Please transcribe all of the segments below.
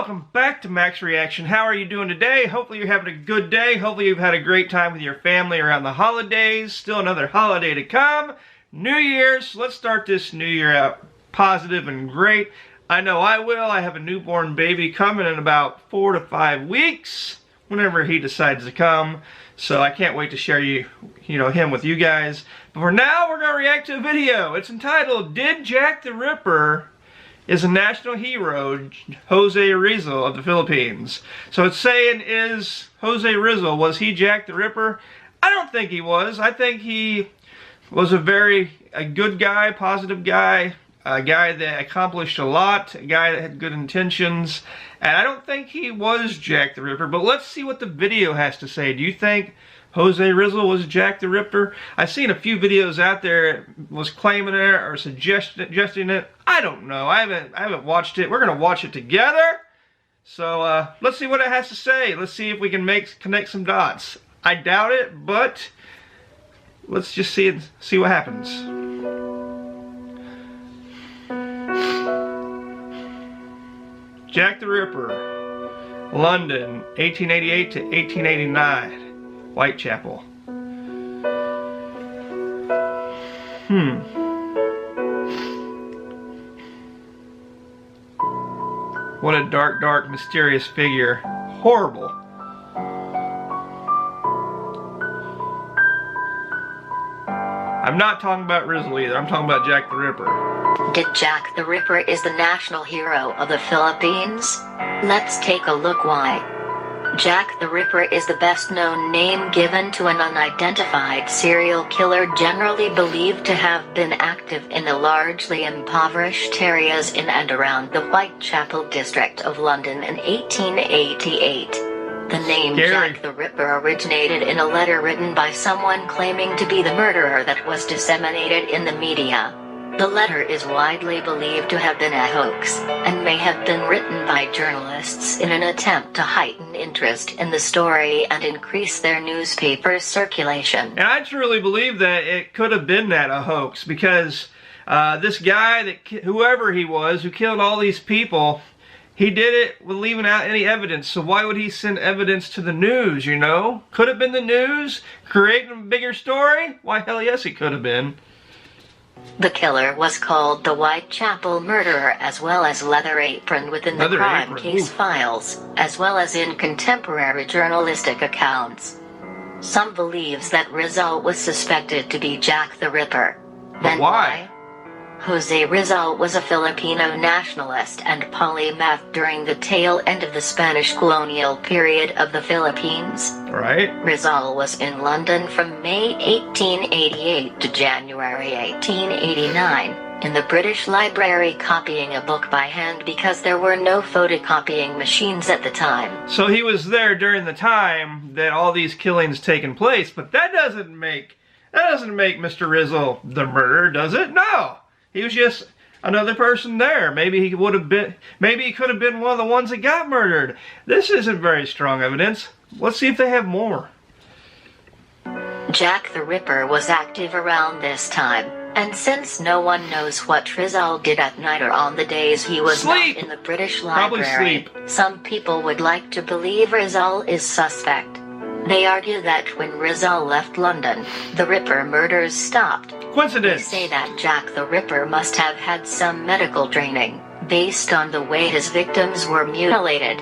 welcome back to Max Reaction. How are you doing today? Hopefully you're having a good day. Hopefully you've had a great time with your family around the holidays. Still another holiday to come. New Year's. Let's start this new year out positive and great. I know I will. I have a newborn baby coming in about 4 to 5 weeks, whenever he decides to come. So I can't wait to share him with you guys. But for now, we're going to react to a video. It's entitled, Did Jack the Ripper is a National Hero, Jose Rizal of the Philippines? So it's saying, is Jose Rizal, was he Jack the Ripper? I don't think he was. I think he was a good guy, positive guy, a guy that accomplished a lot, a guy that had good intentions, and I don't think he was Jack the Ripper. But let's see what the video has to say. Do you think Jose Rizal was Jack the Ripper? I've seen a few videos out there was claiming it or suggesting it. I don't know. I haven't watched it. We're gonna watch it together. So let's see what it has to say. Let's see if we can connect some dots. I doubt it, but let's just see what happens. Jack the Ripper, London, 1888 to 1889. Whitechapel. What a dark, dark, mysterious figure. Horrible. I'm not talking about Rizal either. I'm talking about Jack the Ripper. Did Jack the Ripper is the national hero of the Philippines? Let's take a look why. Jack the Ripper is the best-known name given to an unidentified serial killer generally believed to have been active in the largely impoverished areas in and around the Whitechapel district of London in 1888. The name Jack the Ripper originated in a letter written by someone claiming to be the murderer that was disseminated in the media. The letter is widely believed to have been a hoax, and may have been written by journalists in an attempt to heighten interest in the story and increase their newspaper's circulation. And I truly believe that it could have been a hoax, because this guy, whoever he was, who killed all these people, he did it with leaving out any evidence. So why would he send evidence to the news, you know? Could have been the news, creating a bigger story? Why, hell yes, it could have been. The killer was called the Whitechapel Murderer, as well as Leather Apron within the crime case files, as well as in contemporary journalistic accounts. Some believes that Rizal was suspected to be Jack the Ripper. Then why? Jose Rizal was a Filipino nationalist and polymath during the tail end of the Spanish colonial period of the Philippines. Right. Rizal was in London from May 1888 to January 1889, in the British Library copying a book by hand because there were no photocopying machines at the time. So he was there during the time that all these killings taken place, but that doesn't make Mr. Rizal the murderer, does it? No. He was just another person there. Maybe he could have been one of the ones that got murdered. This isn't very strong evidence. Let's see if they have more. Jack the Ripper was active around this time, and since no one knows what Rizal did at night or on the days he was not in the British Library, some people would like to believe Rizal is suspect. They argue that when Rizal left London, the Ripper murders stopped. Coincidence. They say that Jack the Ripper must have had some medical training, based on the way his victims were mutilated.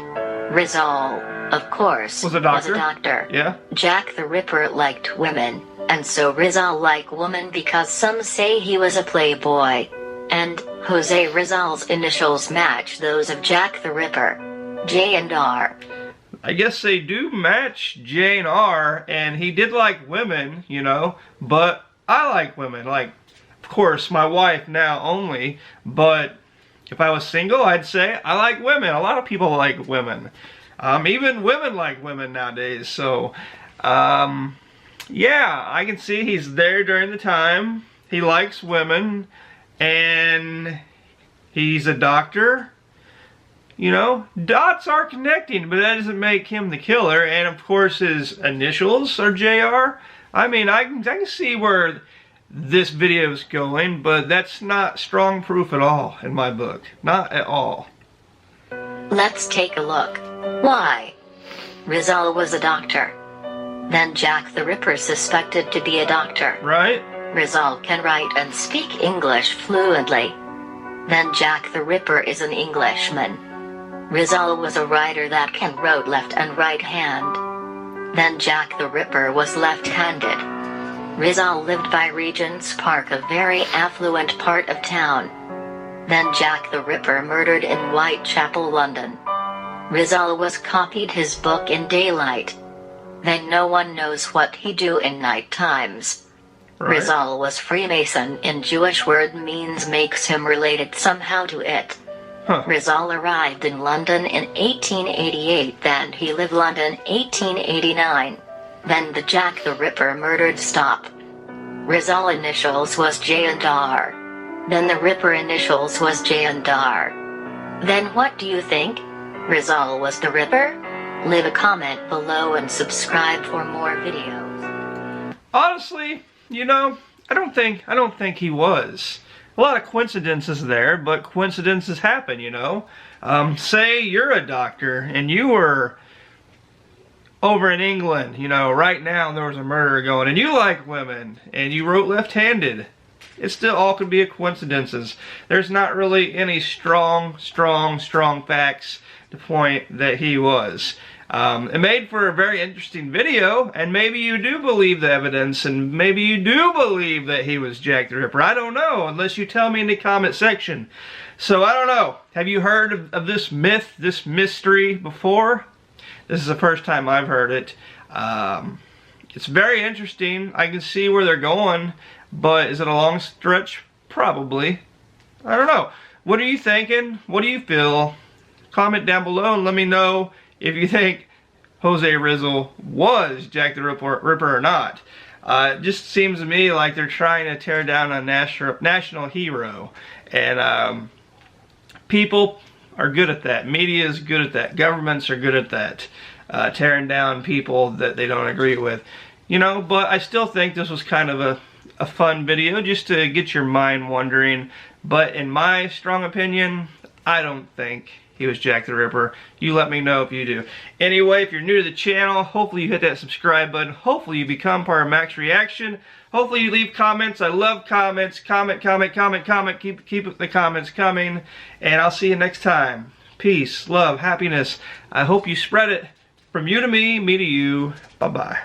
Rizal, of course, was a doctor. Yeah. Jack the Ripper liked women, and so Rizal liked women because some say he was a playboy. And Jose Rizal's initials match those of Jack the Ripper, J and R. I guess they do match J and R, and he did like women, you know, but I like women. Like, of course, my wife now only, but if I was single, I'd say I like women. A lot of people like women. Even women like women nowadays. So, yeah, I can see he's there during the time. He likes women, and he's a doctor. You know, dots are connecting, but that doesn't make him the killer. And of course, his initials are JR. I mean, I can see where this video is going, but that's not strong proof at all in my book. Not at all. Let's take a look. Why? Rizal was a doctor. Then Jack the Ripper suspected to be a doctor. Right? Rizal can write and speak English fluently. Then Jack the Ripper is an Englishman. Rizal was a writer that can wrote left and right hand. Then Jack the Ripper was left-handed. Rizal lived by Regent's Park, a very affluent part of town. Then Jack the Ripper murdered in Whitechapel, London. Rizal was copied his book in daylight. Then no one knows what he do in night times. Right. Rizal was Freemason in Jewish word means makes him related somehow to it. Huh. Rizal arrived in London in 1888, then he lived London 1889. Then the Jack the Ripper murdered stop. Rizal initials was J and R. Then the Ripper initials was J and R. Then what do you think? Rizal was the Ripper? Leave a comment below and subscribe for more videos. Honestly, you know, I don't think he was. A lot of coincidences there, but coincidences happen, you know. Say you're a doctor and you were over in England, you know, right now there was a murder going, and you like women, and you wrote left-handed. It still all could be a coincidences. There's not really any strong facts to point that he was. It made for a very interesting video, and maybe you do believe the evidence, and maybe you do believe that he was Jack the Ripper. I don't know, unless you tell me in the comment section. So I don't know. Have you heard of this myth, this mystery before? This is the first time I've heard it. It's very interesting. I can see where they're going, but is it a long stretch? Probably. I don't know. What are you thinking? What do you feel? Comment down below and let me know if you think Jose Rizal was Jack the Ripper or not. It just seems to me like they're trying to tear down a national hero. And people are good at that. Media is good at that. Governments are good at that. Tearing down people that they don't agree with. You know, but I still think this was kind of a fun video just to get your mind wondering. But in my strong opinion, I don't think he was Jack the Ripper. You let me know if you do. Anyway, if you're new to the channel, hopefully you hit that subscribe button. Hopefully you become part of Max Reaction. Hopefully you leave comments. I love comments. Comment. Keep the comments coming. And I'll see you next time. Peace, love, happiness. I hope you spread it from you to me to you. Bye-bye.